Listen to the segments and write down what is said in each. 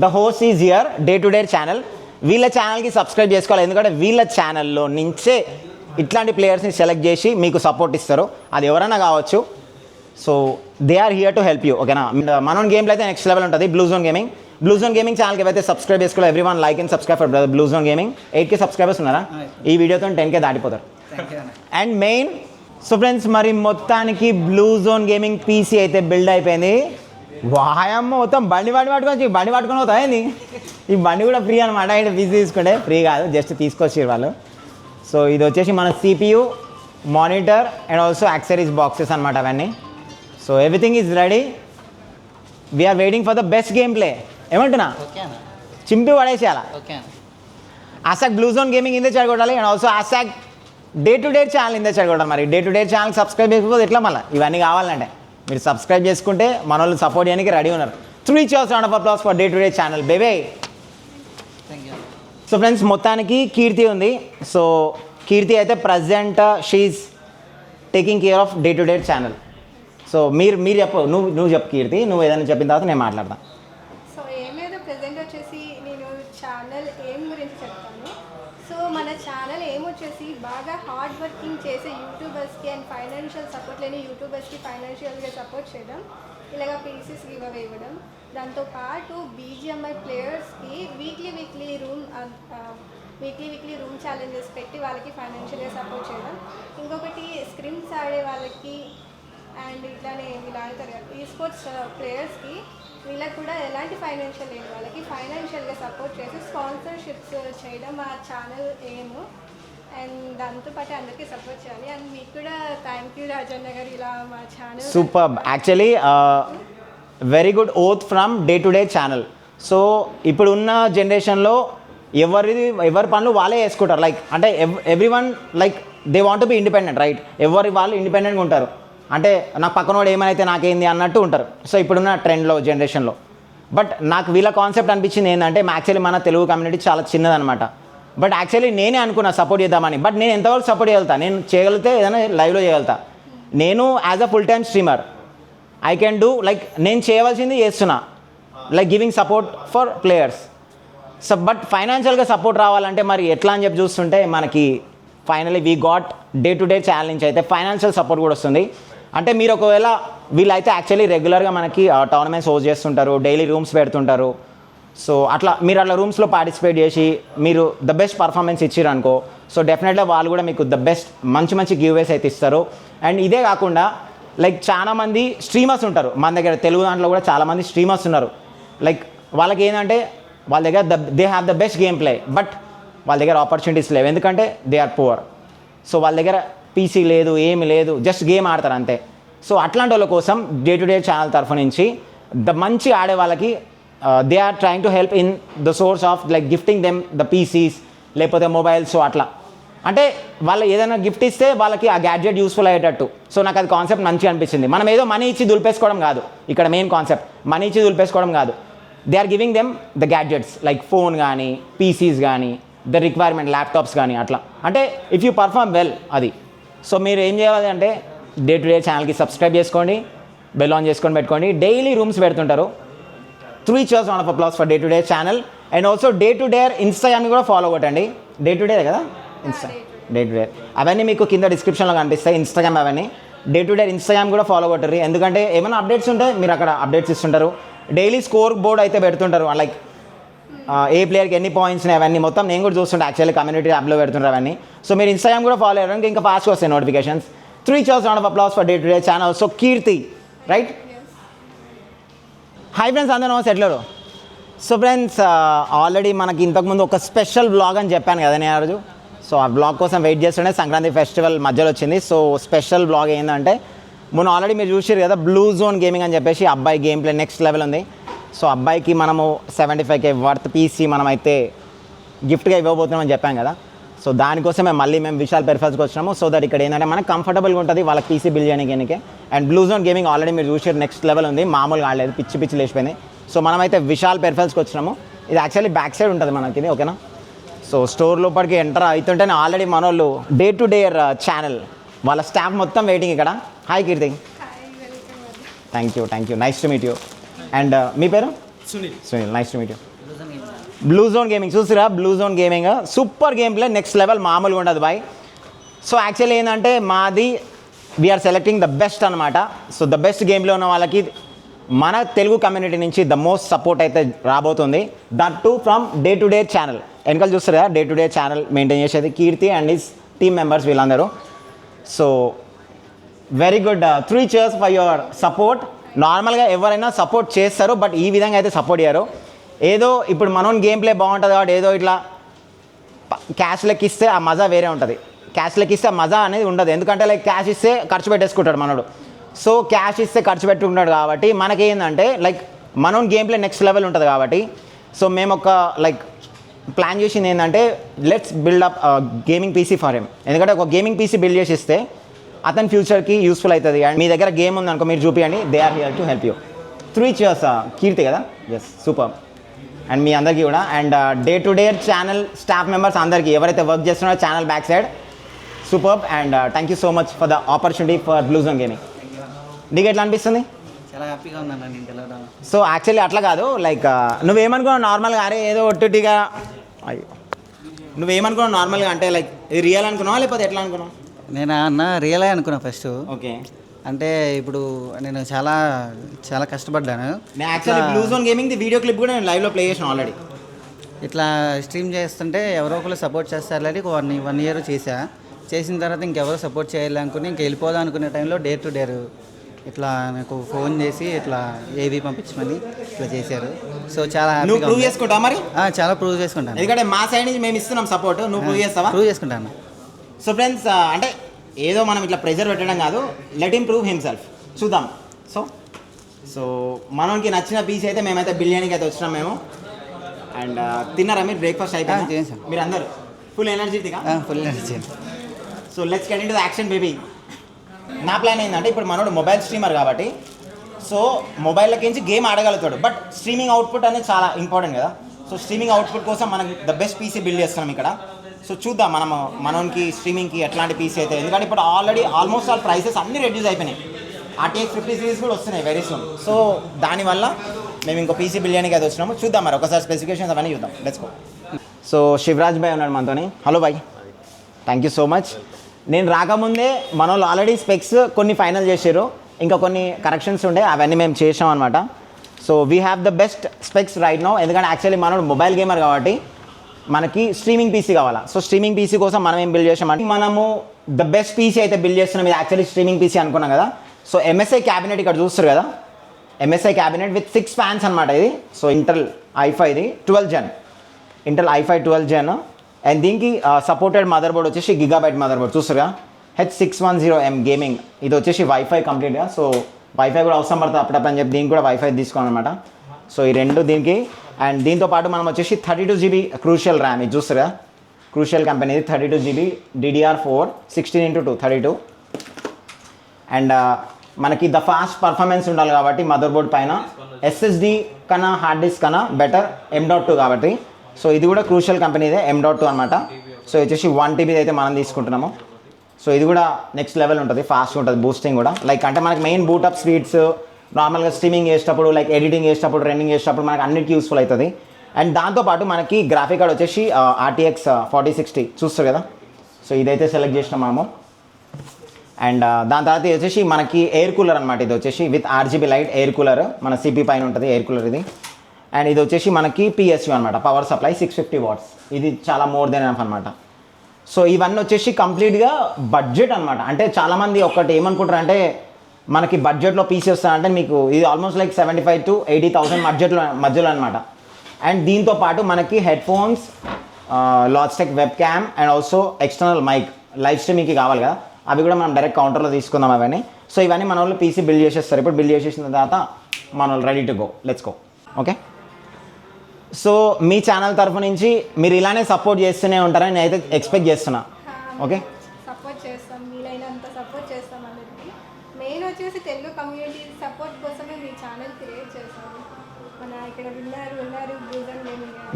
The host is here day to day channel. వీళ్ళ ఛానల్కి subscribe చేసుకోవాలి, ఎందుకంటే వీళ్ళ ఛానల్లో నుంచే ఇట్లాంటి ప్లేయర్స్ని సెలెక్ట్ చేసి మీకు సపోర్ట్ ఇస్తారు. అది ఎవరైనా కావచ్చు. So they are here to help you, ఓకేనా. మన గేమ్లో అయితే నెక్స్ట్ లెవెల్ ఉంటుంది. బ్లూ జోన్ గేమింగ్ ఛానల్కి అయితే సబ్స్క్రైబ్ చేసుకోవాలి. Everyone like and subscribe for blue zone gaming. 8K subscribers ఉన్నారా? ఈ వీడియోతో 10K దాటిపోతారు. అండ్ మెయిన్ సో ఫ్రెండ్స్, మరి మొత్తానికి బ్లూ జోన్ గేమింగ్ పీసీ అయితే బిల్డ్ అయిపోయింది. వాయమ్మ, మొత్తం బండి పట్టుకొని పోతా ఏంది. ఈ బండి కూడా ఫ్రీ అనమాట. ఇక్కడ పీసీ తీసుకుంటే ఫ్రీ కాదు, జస్ట్ తీసుకొచ్చారు వాళ్ళు. సో ఇది వచ్చేసి మన CPU, monitor and also accessories boxes అనమాట అవన్నీ. So everything is ready. We're waiting for the best game play. ఏమంటున్నా, చింపి పడేసేయాల. ఆసాక్ బ్లూ జోన్ గేమింగ్ ఇందే చెడగొట్టాలి. అండ్ ఆల్సో ఆసాక్ డే టు డే ఛానల్ ఇందే చెడగొట్టాలి. మరి day to day channel subscribe చేసుకోకపోతే ఎట్లా? మళ్ళీ ఇవన్నీ కావాలంటే మీరు సబ్స్క్రైబ్ చేసుకుంటే మన వాళ్ళు సపోర్ట్ చేయడానికి రెడీ ఉన్నారు. 3 cheers round of applause for day to day channel బేబే. సో ఫ్రెండ్స్, మొత్తానికి కీర్తి ఉంది. సో కీర్తి అయితే present she's taking care of day to day channel. So మీరు చెప్పు, నువ్వు చెప్పు కీర్తి, నువ్వు ఏదైనా చెప్పిన తర్వాత నేను మాట్లాడతాను. సో ఏం లేదు, ప్రజెంట్ వచ్చేసి నేను ఛానల్ ఏం గురించి చెప్తాను. సో మన ఛానల్ ఏం వచ్చేసి బాగా హార్డ్ వర్కింగ్ చేసే యూట్యూబర్స్కి అండ్ ఫైనాన్షియల్ సపోర్ట్ లేని యూట్యూబర్స్కి ఫైనాన్షియల్గా సపోర్ట్ చేయడం, ఇలాగ పీసెస్ గివ్ అవే ఇవ్వడం, దాంతోపాటు BGMI ప్లేయర్స్కి వీక్లీ రూమ్ ఛాలెంజెస్ పెట్టి వాళ్ళకి ఫైనాన్షియల్గా సపోర్ట్ చేయడం, ఇంకొకటి స్క్రిమ్స్ ఆడే వాళ్ళకి అండ్ ఇట్లానే వీళ్ళు ఆడతారు కదా ఈ స్పోర్ట్స్ ప్లేయర్స్కి, వీళ్ళకి కూడా ఎలాంటి ఫైనాన్షియల్ లేని వాళ్ళకి ఫైనాన్షియల్గా సపోర్ట్ చేసి స్పాన్సర్షిప్స్ చేయడం మా ఛానల్ ఏము. అండ్ దాంతోపాటు అందరికీ సపోర్ట్ చేయాలి. అండ్ మీకు కూడా థ్యాంక్ యూ రాజన్న గారు, ఇలా మా channel super. Actually very good oath from Day to day channel. So ఇప్పుడు ఉన్న జనరేషన్లో ఎవరి పనులు వాళ్ళే చేసుకుంటారు. లైక్ అంటే every one like they want be independent, right? ఎవరి వాళ్ళు ఇండిపెండెంట్గా ఉంటారు. అంటే నాకు పక్కనోడు ఏమైతే నాకేంది అన్నట్టు ఉంటారు. సో ఇప్పుడున్న ట్రెండ్లో జనరేషన్లో. బట్ నాకు వీళ్ళ కాన్సెప్ట్ అనిపించింది ఏంటంటే, యాక్చువల్లీ మన తెలుగు కమ్యూనిటీ చాలా చిన్నదనమాట. బట్ యాక్చువల్లీ నేనే అనుకున్నా సపోర్ట్ చేద్దామని. బట్ నేను ఎంతవరకు సపోర్ట్ చేయగలుగుతా, నేను చేయగలిగితే ఏదైనా లైవ్లో చేయగలుగుతా. నేను as a full time streamer I can do, like నేను చేయవలసింది చేస్తున్నా, like giving support for players. So but ఫైనాన్షియల్గా సపోర్ట్ రావాలంటే మరి ఎట్లా అని చెప్పి చూస్తుంటే మనకి finally we got day to day channel నుంచి అయితే ఫైనాన్షియల్ సపోర్ట్ కూడా వస్తుంది. అంటే మీరు ఒకవేళ వీళ్ళైతే యాక్చువల్లీ రెగ్యులర్గా మనకి టోర్నమెంట్స్ హోస్ట్ చేస్తుంటారు, డైలీ రూమ్స్ పెడుతుంటారు. సో మీరు అట్లా రూమ్స్లో పార్టిసిపేట్ చేసి మీరు ద బెస్ట్ పర్ఫార్మెన్స్ ఇచ్చారు అనుకో, సో డెఫినెట్గా వాళ్ళు కూడా మీకు ద బెస్ట్ మంచి గివ్వేస్ అయితే ఇస్తారు. అండ్ ఇదే కాకుండా లైక్ చాలామంది స్ట్రీమర్స్ ఉంటారు మన దగ్గర, తెలుగు దాంట్లో కూడా చాలామంది స్ట్రీమర్స్ ఉన్నారు. లైక్ వాళ్ళకి ఏంటంటే వాళ్ళ దగ్గర they have the best game play, but వాళ్ళ దగ్గర ఆపర్చునిటీస్ లేవు, ఎందుకంటే దే ఆర్ పువర్. సో వాళ్ళ దగ్గర పీసీ లేదు, ఏమి లేదు, జస్ట్ గేమ్ ఆడతారు అంతే. సో అట్లాంటి వాళ్ళ కోసం డే టు డే ఛానల్ తరఫు నుంచి మంచి ఆడే వాళ్ళకి they are trying to help in the source of like gifting them the PCs లేకపోతే మొబైల్స్. అట్లా అంటే వాళ్ళు ఏదైనా గిఫ్ట్ ఇస్తే వాళ్ళకి ఆ గ్యాడ్జెట్ యూస్ఫుల్ అయ్యేటట్టు. సో నాకు అది కాన్సెప్ట్ మంచిగా అనిపించింది. మనం ఏదో మనీ ఇచ్చి దులిపేసుకోవడం కాదు, ఇక్కడ మెయిన్ కాన్సెప్ట్ మనీ ఇచ్చి దులిపేసుకోవడం కాదు. They are giving them the gadgets like phone కానీ, పీసీస్ కానీ, ద రిక్వైర్మెంట్ ల్యాప్టాప్స్ కానీ, అట్లా అంటే ఇఫ్ యూ పర్ఫార్మ్ వెల్ అది. సో మీరు ఏం చేయాలి అంటే డే టు డే ఛానల్కి సబ్స్క్రైబ్ చేసుకోండి, బెల్ ఆన్ చేసుకొని పెట్టుకోండి. డైలీ రూమ్స్ పెడుతుంటారు. 3 cheers round of applause for day to day channel. And also day to day ఇన్స్టాగ్రామ్ని కూడా ఫాలో కొట్టండి. డే టు డే కదా డే టు డే అవన్నీ మీకు కింద డిస్క్రిప్షన్లో కనిపిస్తాయి, ఇన్స్టాగ్రామ్ అవన్నీ. డే టు డే ఇన్స్టాగ్రామ్ కూడా ఫాలో కొట్టరు, ఎందుకంటే ఏమైనా అప్డేట్స్ ఉంటే మీరు అక్కడ అప్డేట్స్ ఇస్తుంటారు. డైలీ స్కోర్ బోర్డ్ అయితే పెడుతుంటారు, లైక్ ఏ ప్లేయర్కి ఎన్ని పాయింట్స్ అవన్నీ మొత్తం నేను కూడా చూస్తుంటే యాక్చువల్లీ కమ్యూనిటీ యాప్లో పెడుతుంటారు అవన్నీ. సో మీరు ఇన్స్టాగ్రామ్ కూడా ఫాలో అయ్యారు ఇంకా ఫాస్ట్గా వస్తాయి notifications. 3 cheers round of applause for day to day channel. So Keerthi, right? Hi friends, అందరూ నమస్తే, ఎట్లరు? సో ఫ్రెండ్స్, ఆల్రెడీ మనకి ఇంతకుముందు ఒక స్పెషల్ బ్లాగ్ అని చెప్పాను కదా నేను ఆ రోజు. సో ఆ బ్లాగ్ కోసం వెయిట్ చేస్తుండే, సంక్రాంతి ఫెస్టివల్ మధ్యలో వచ్చింది. సో స్పెషల్ బ్లాగ్ ఏంటంటే మొన్న ఆల్రెడీ మీరు చూసారు కదా బ్లూ జోన్ గేమింగ్ అని చెప్పేసి అబ్బాయి గేమ్ ప్లే నెక్స్ట్ లెవెల్ ఉంది. సో అబ్బాయికి మనము 75K వర్త్ పీసీ మనమైతే గిఫ్ట్గా ఇవ్వబోతున్నామని చెప్పాం కదా. సో దానికోసమే మళ్ళీ మేము విశాల్ పెర్ఫార్స్కి వచ్చినాము. సో దట్ ఇక్కడ ఏంటంటే మనకు కంఫర్టబుల్గా ఉంటుంది వాళ్ళకి పీసీ బిల్ చేయడానికి. And blue zone gaming already మీరు చూసారు నెక్స్ట్ లెవెల్ ఉంది, మామూలుగా ఆడలేదు, పిచ్చి లేచిపోయింది. సో మనమైతే విశాల్ పెర్ఫార్స్కి వచ్చినాము. ఇది యాక్చువల్లీ బ్యాక్ సైడ్ ఉంటుంది మనకి ఇది, ఓకేనా? సో స్టోర్ లోపలికి ఎంటర్ అవుతుంటేనే ఆల్రెడీ మన వాళ్ళు డే టు డే ఛానల్ వాళ్ళ స్టాఫ్ మొత్తం వెయిటింగ్ ఇక్కడ. Hi Keerthi. Thank you, nice to meet you. And మీ పేరు? Sunil nice to meet you. Blue zone gaming చూసిరా, blue zone gaming super game play, next level, మామూలుగా ఉండదు బాయ్. సో యాక్చువల్లీ ఏంటంటే మాది వీఆర్ సెలెక్టింగ్ ద బెస్ట్ అనమాట. సో ద బెస్ట్ గేమ్లో ఉన్న వాళ్ళకి మన తెలుగు కమ్యూనిటీ నుంచి ద మోస్ట్ సపోర్ట్ అయితే రాబోతుంది. That to from Day to day channel. వెనకాల చూస్తారు కదా, day to day channel maintain చేసేది కీర్తి అండ్ హిస్ టీమ్ మెంబర్స్ వీళ్ళందరూ. So very good, 3 cheers for your support. నార్మల్గా ఎవరైనా సపోర్ట్ చేస్తారు, బట్ ఈ విధంగా అయితే సపోర్ట్ చేయరు. ఏదో ఇప్పుడు మనం గేమ్ ప్లే బాగుంటుంది కాబట్టి ఏదో ఇట్లా క్యాష్ లెక్కిస్తే ఆ మజా వేరే ఉంటుంది. క్యాష్ లెక్కిస్తే ఆ మజా అనేది ఉండదు, ఎందుకంటే లైక్ క్యాష్ ఇస్తే ఖర్చు పెట్టేసుకుంటాడు మనోడు. సో క్యాష్ ఇస్తే ఖర్చు పెట్టుకుంటాడు కాబట్టి మనకేందంటే లైక్ మనం గేమ్ ప్లే నెక్స్ట్ లెవెల్ ఉంటుంది కాబట్టి. సో మేము ఒక లైక్ ప్లాన్ చేసింది ఏంటంటే let's build up gaming PC for him. ఎందుకంటే ఒక గేమింగ్ పీసీ బిల్డ్ చేసి ఇస్తే అతని ఫ్యూచర్కి యూస్ఫుల్ అవుతుంది. అండ్ మీ దగ్గర గేమ్ ఉందనుకో మీరు చూపించండి, they are here to help you. 3 cheers Keerthi కదా, ఎస్ సూపర్. అండ్ మీ అందరికీ కూడా, and Day to day channel staff members అందరికీ ఎవరైతే వర్క్ చేస్తున్నారో channel back side super. And thank you so much for the opportunity for blue zone Gaming. నీకు ఎట్లా అనిపిస్తుంది? చాలా హ్యాపీగా ఉందన్న నేను తెలవడం. సో యాక్చువల్లీ అట్లా కాదు, లైక్ నువ్వేమనుకున్నావు నార్మల్గా, అరే ఏదో ఒట్టుగా, అయ్యో నువ్వేమనుకున్నావు నార్మల్గా అంటే లైక్ ఇది రియల్ అనుకున్నావా లేకపోతే ఎట్లా అనుకున్నావు? నేను అన్న రియలే అనుకున్నా ఫస్ట్. ఓకే, అంటే ఇప్పుడు నేను చాలా చాలా కష్టపడ్డాను. నేను actually blue zone gaming the video clip కూడా నేను లైవ్లో ప్లే చేసాను ఆల్రెడీ. ఇట్లా స్ట్రీమ్ చేస్తుంటే ఎవరో ఒకరు సపోర్ట్ చేస్తారని వన్ ఇయర్ చేసిన తర్వాత ఇంకెవరో సపోర్ట్ చేయాలి అనుకుని ఇంక వెళ్ళిపోదాం అనుకునే టైంలో డేర్ టు డేర్ ఇట్లా నాకు ఫోన్ చేసి ఇట్లా ఏవి పంపించమని ఇట్లా చేశారు. సో చాలా నువ్వు ప్రూవ్ చేసుకుంటా మరి? చాలా ప్రూవ్ చేసుకుంటాను, ఎందుకంటే మా సైడ్ నుంచి మేము ఇస్తున్నాం సపోర్ట్. నువ్వు ప్రూవ్ చేస్తావా? ప్రూవ్ చేసుకుంటాను. సో ఫ్రెండ్స్, అంటే ఏదో మనం ఇట్లా ప్రెజర్ పెట్టడం కాదు, లెట్ హిమ్ ప్రూవ్ హిమ్సెల్ఫ్. చూద్దాం. సో మనకి నచ్చిన పీస్ అయితే మేమైతే బిర్యానీకి అయితే వచ్చినాం మేము. అండ్ తిన్నారా మీరు? బ్రేక్ఫాస్ట్ అయిపోయింది చేసాం. మీరు అందరు ఫుల్ ఎనర్జీగా? Full energy. So let's get into the action baby. నా ప్లాన్ ఏంటంటే ఇప్పుడు మనోడు మొబైల్ స్ట్రీమర్ కాబట్టి సో మొబైల్లోకి నుంచి గేమ్ ఆడగలుగుతాడు, బట్ స్ట్రీమింగ్ అవుట్పుట్ అనేది చాలా ఇంపార్టెంట్ కదా. సో స్ట్రీమింగ్ అవుట్పుట్ కోసం మనం ద బెస్ట్ పీసీ బిల్డ్ చేస్తున్నాం ఇక్కడ. సో చూద్దాం మనకి స్ట్రీమింగ్కి ఎట్లాంటి పీసీ అయితే, ఎందుకంటే ఇప్పుడు ఆల్మోస్ట్ ఆల్ ప్రైసెస్ అన్నీ రెడ్యూస్ అయిపోయినాయి. RTX 50 సిరీస్ కూడా వస్తున్నాయి వెరీ సూన్. సో దానివల్ల మేము ఇంకో పీసీ బిల్డియానికి అయితే వచ్చినాము. చూద్దాం మరి ఒకసారి స్పెసిఫికేషన్స్ అవన్నీ చూద్దాం. Let's go. సో శివరాజ్ భాయ్ ఉన్నాడు మనతోని. హలో భాయ్, థ్యాంక్ యూ సో మచ్. నేను రాకముందే మన వాళ్ళు ఆల్రెడీ స్పెక్స్ కొన్ని ఫైనల్ చేసారు, ఇంకా కొన్ని కరెక్షన్స్ ఉండే అవన్నీ మేము చేసాం అనమాట. So we have the best specs right now, ఎందుకంటే యాక్చువల్లీ మనోడు మొబైల్ గేమర్ కాబట్టి మనకి స్ట్రీమింగ్ పీసీ కావాలా. సో స్ట్రీమింగ్ పీసీ కోసం మనం ఏం బిల్డ్ చేసామంటే మనము ద బెస్ట్ పీసీ అయితే బిల్డ్ చేస్తున్నాం. ఇది యాక్చువల్లీ స్ట్రీమింగ్ పీసీ అనుకున్నాం కదా. సో MSI క్యాబినెట్ ఇక్కడ చూస్తారు కదా, MSI క్యాబినెట్ విత్ 6 fans అనమాట ఇది. సో ఇంటెల్ i5 ఇది 12th gen, Intel i5 12th gen. And దీనికి సపోర్టెడ్ మదర్ బోర్డ్ వచ్చేసి గిగాబైట్ మదర్ బోర్డ్ చూస్తారుగా, H610M గేమింగ్. ఇది వచ్చేసి వైఫై కంప్లీట్గా. సో వైఫై కూడా అవసరం పడుతుంది అప్పుడప్పుడు అని చెప్పి దీనికి కూడా వైఫై తీసుకోవాలన్నమాట. సో ఈ రెండు దీనికి. అండ్ దీంతో పాటు మనం వచ్చేసి 32 GB క్రూషియల్ ర్యామ్, ఇది చూస్తారుగా, క్రూషియల్ కంపెనీ ఇది 32 GB DDR4 16x2 32. అండ్ మనకి ద ఫాస్ట్ పర్ఫార్మెన్స్ ఉండాలి కాబట్టి మదర్ బోర్డ్ పైన SSD కన్నా హార్డ్ డిస్క్ కన్నా బెటర్ M.2 కాబట్టి. సో ఇది కూడా క్రూషియల్ కంపెనీదే M.2 అనమాట. సో వచ్చేసి 1 TB అయితే మనం తీసుకుంటున్నాము. సో ఇది కూడా నెక్స్ట్ లెవెల్ ఉంటుంది, ఫాస్ట్ ఉంటుంది, బూస్టింగ్ కూడా లైక్ అంటే మనకి మెయిన్ బూటప్ స్పీడ్స్ నార్మల్గా స్ట్రీమింగ్ చేసేటప్పుడు లైక్ ఎడిటింగ్ చేసేటప్పుడు రన్నింగ్ చేసేటప్పుడు మనకి అన్నిటికీ యూస్ఫుల్ అవుతుంది. అండ్ దాంతోపాటు మనకి గ్రాఫిక్ కార్డ్ వచ్చేసి RTX 4060 చూస్తారు కదా. సో ఇదైతే సెలెక్ట్ చేసినాం మనము. అండ్ దాని తర్వాత ఇది వచ్చేసి మనకి ఎయిర్ కూలర్ అనమాట. ఇది వచ్చేసి with RGB light air cooler, మన CPU పైన ఉంటుంది ఎయిర్ కూలర్ ఇది. అండ్ ఇది వచ్చేసి మనకి PSU అనమాట, పవర్ సప్లై 650 watts. ఇది చాలా మోర్ దెన్ ఎనఫ్ అనమాట. సో ఇవన్నీ వచ్చేసి కంప్లీట్గా బడ్జెట్ అనమాట. అంటే చాలామంది ఒకటి ఏమనుకుంటారు అంటే మనకి బడ్జెట్లో పీసీ వస్తాయంటే మీకు ఇది ఆల్మోస్ట్ లైక్ 75,000 to 80,000 మధ్యలో అనమాట. అండ్ దీంతో పాటు మనకి headphones, Logitech webcam and also external mic live స్ట్రీమింగ్కి కావాలి కదా, అవి కూడా మనం డైరెక్ట్ కౌంటర్లో తీసుకుందాం అవన్నీ. సో ఇవన్నీ మన వాళ్ళు పీసీ బిల్డ్ చేసేస్తారు. ఇప్పుడు బిల్డ్ చేసేసిన తర్వాత మన వాళ్ళు ready to go, let's go. Okay, so me channel తరఫు నుంచి మీరు ఇలానే సపోర్ట్ చేస్తూనే ఉంటారని నేనైతే ఎక్స్పెక్ట్ చేస్తున్నా. ఓకే, సపోర్ట్ చేస్తాం, వీలైనంత సపోర్ట్ చేస్తాం అందరికీ. మెయిన్ వచ్చేసి తెలుగు కమ్యూనిటీ సపోర్ట్ కోసమే మీ ఛానల్ క్రియేట్ చేస్తాము. మన ఇక్కడ ఉన్నారు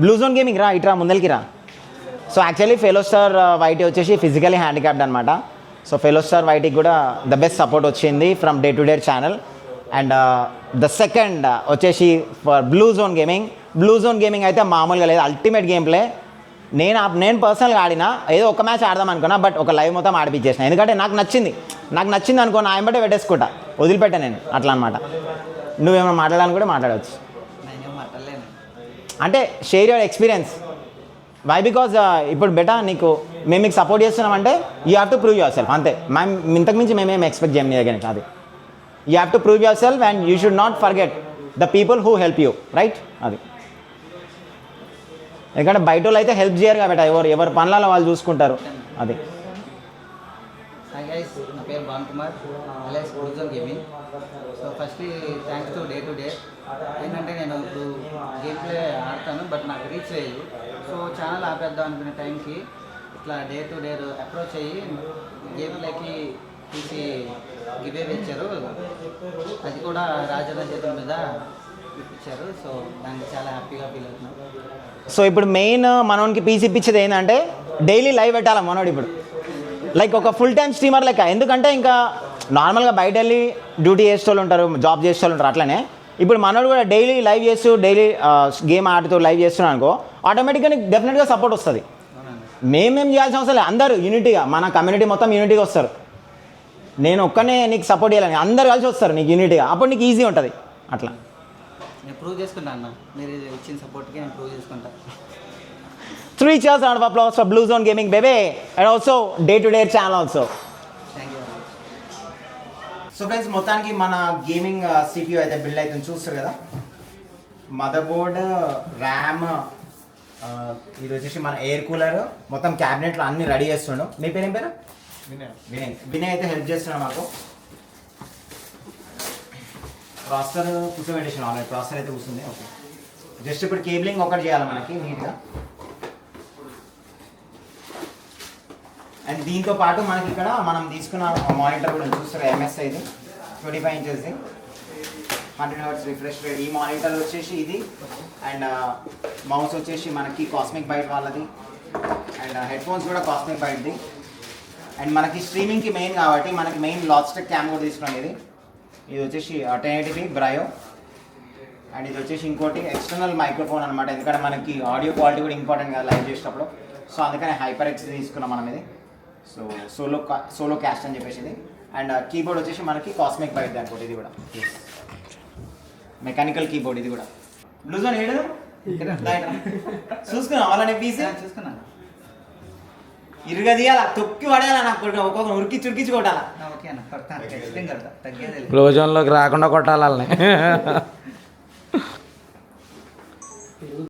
బ్లూ జోన్ గేమింగ్ రా, ఇట్రా ముందరికి రా. So actually fellow star YT వచ్చేసి ఫిజికలీ హ్యాండిక్యాప్డ్ అనమాట. సో ఫెలో స్టార్ వైటీకి కూడా ద బెస్ట్ సపోర్ట్ వచ్చింది from Day to day channel. And the second వచ్చేసి ఫర్ బ్లూ జోన్ గేమింగ్ అయితే మామూలుగా లేదు, అల్టిమేట్ గేమ్ ప్లే. నేను పర్సనల్గా ఆడినా, ఏదో ఒక మ్యాచ్ ఆడదాం అనుకున్నా, బట్ ఒక లైవ్ మొత్తం ఆడిపించేసిన. ఎందుకంటే నాకు నచ్చింది అనుకో, నా ఎంబటే పెట్టేసుకుంటా, వదిలిపెట్టా నేను అట్లా అనమాట. నువ్వేమైనా మాట్లాడాలని కూడా మాట్లాడవచ్చు, నేనేం మాట్లాడలేను. అంటే share your experience. Why because ఇప్పుడు బెటా మేము మీకు సపోర్ట్ చేస్తున్నామంటే you have to prove yourself, అంతే. ఇంతకుమించి మేమేం ఎక్స్పెక్ట్ చేయం నీ దగ్గర నుంచి. అది you have to prove yourself and you should not forget the people who help you, right? అది ఎందుకంటే బయట వాళ్ళు అయితే హెల్ప్ చేయరు కాబట్టి ఎవరి పనులలో వాళ్ళు చూసుకుంటారు. అది హాయ్ గైస్, నా పేరు Bhan Kumar alias blue zone gaming. So firstly thanks to day ఏంటంటే నేను ఇప్పుడు గేమ్ ప్లే ఆడతాను, బట్ నాకు రీచ్ లేదు. సో ఛానల్ ఆపేద్దాం అనుకునే టైంకి ఇట్లా డే అప్రోచ్ అయ్యి గేమ్ ప్లేకి తీసి గివే ఇచ్చారు. అది కూడా రాజన్న చేతుల మీద ఇప్పించారు. సో దానికి చాలా హ్యాపీగా ఫీల్ అవుతున్నాను. సో ఇప్పుడు మెయిన్ మనోనికి పీసీ ఇప్పించేది ఏంటంటే డైలీ లైవ్ పెట్టాలి మనోడు ఇప్పుడు, లైక్ ఒక ఫుల్ టైమ్ స్ట్రీమర్ లెక్క. ఎందుకంటే ఇంకా నార్మల్గా బయట వెళ్ళి డ్యూటీ చేసేవాళ్ళు ఉంటారు, జాబ్ చేసేవాళ్ళు ఉంటారు, అట్లనే ఇప్పుడు మనోడు కూడా డైలీ లైవ్ చేస్తూ డైలీ గేమ్ ఆడుతూ లైవ్ చేస్తున్నాను అనుకో, ఆటోమేటిక్గా నీకు డెఫినెట్గా సపోర్ట్ వస్తుంది. మేమేం చేయాల్సిన అవసరం లేదు, అందరూ యూనిటీగా, మన కమ్యూనిటీ మొత్తం యూనిటీగా వస్తారు. నేను ఒక్కనే నీకు సపోర్ట్ చేయాలని, అందరు కలిసి వస్తారు నీకు యూనిటీగా, అప్పుడు నీకు ఈజీ ఉంటుంది. అట్లా నేను ప్రూవ్ చేసుకుంటా అన్న, మీరు ఇచ్చిన సపోర్ట్కి నేను ప్రూవ్ చేసుకుంటా. 3 cheers round of applause for Blue Zone Gaming, baby, and also day-to-day channel also. Thank you. So friends, మొత్తానికి మన గేమింగ్ CPU అయితే బిల్డ్ అవుతుంది, చూస్తారు కదా. మదర్ బోర్డ్, ర్యామ్, ఇది వచ్చేసి మన ఎయిర్ కూలర్, మొత్తం క్యాబినెట్లో అన్ని రెడీ చేస్తుండు. మీ పేరు ఏం పేరు? వినయ్ అయితే హెల్ప్ చేస్తున్నాడు మాకు. ప్రాసెసర్ కూర్చోబెట్టేసాను, ఆల్రెడీ ప్రాసెసర్ అయితే కూర్చుంది. ఓకే, జస్ట్ ఇప్పుడు కేబులింగ్ ఒకటి చేయాలి మనకి నీట్గా. అండ్ దీంతో పాటు మనకి ఇక్కడ మనం తీసుకున్న మానిటర్ కూడా చూస్తారు, MSI ఇది 25 ఇంచెస్ది, 100 Hz రిఫ్రెష్ రేట్. ఈ మానిటర్ వచ్చేసి ఇది. అండ్ మౌస్ వచ్చేసి మనకి కాస్మిక్ బైట్ వాళ్ళది. అండ్ హెడ్ ఫోన్స్ కూడా కాస్మిక్ బైట్ది. అండ్ మనకి స్ట్రీమింగ్కి మెయిన్ కాబట్టి మనకి మెయిన్ లాజిటెక్ క్యామ్ కూడా తీసుకున్నాం. ఇది వచ్చేసి 1080p బ్రయో. అండ్ ఇది వచ్చేసి ఇంకోటి ఎక్స్టర్నల్ మైక్రోఫోన్ అనమాట, ఎందుకంటే మనకి ఆడియో క్వాలిటీ కూడా ఇంపార్టెంట్ కదా లైవ్ చేసేటప్పుడు. సో అందుకని HyperX తీసుకున్నాం మనం ఇది. సో సోలో క్యాస్ట్ అని చెప్పేసి ఇది. అండ్ కీబోర్డ్ వచ్చేసి మనకి కాస్మిక్ బైట్ అనుకోండి, ఇది కూడా మెకానికల్ కీబోర్డ్. ఇది కూడా బ్లూ జోన్ ఏడు చూసుకున్నాం వాళ్ళని పీసీ చూసుకున్నాను. ఇరుగా తీయాలా, తొక్కి పడేయాలా, నాకు ఒక్కొక్క ఉరికిచ్చి కొట్టాలా. ఓకే అన్న, కొడతా, ఖచ్చితంగా కొడతా, తగ్గేది లేదు. క్లోజన్లోకి రాకుండా కొట్టాలని.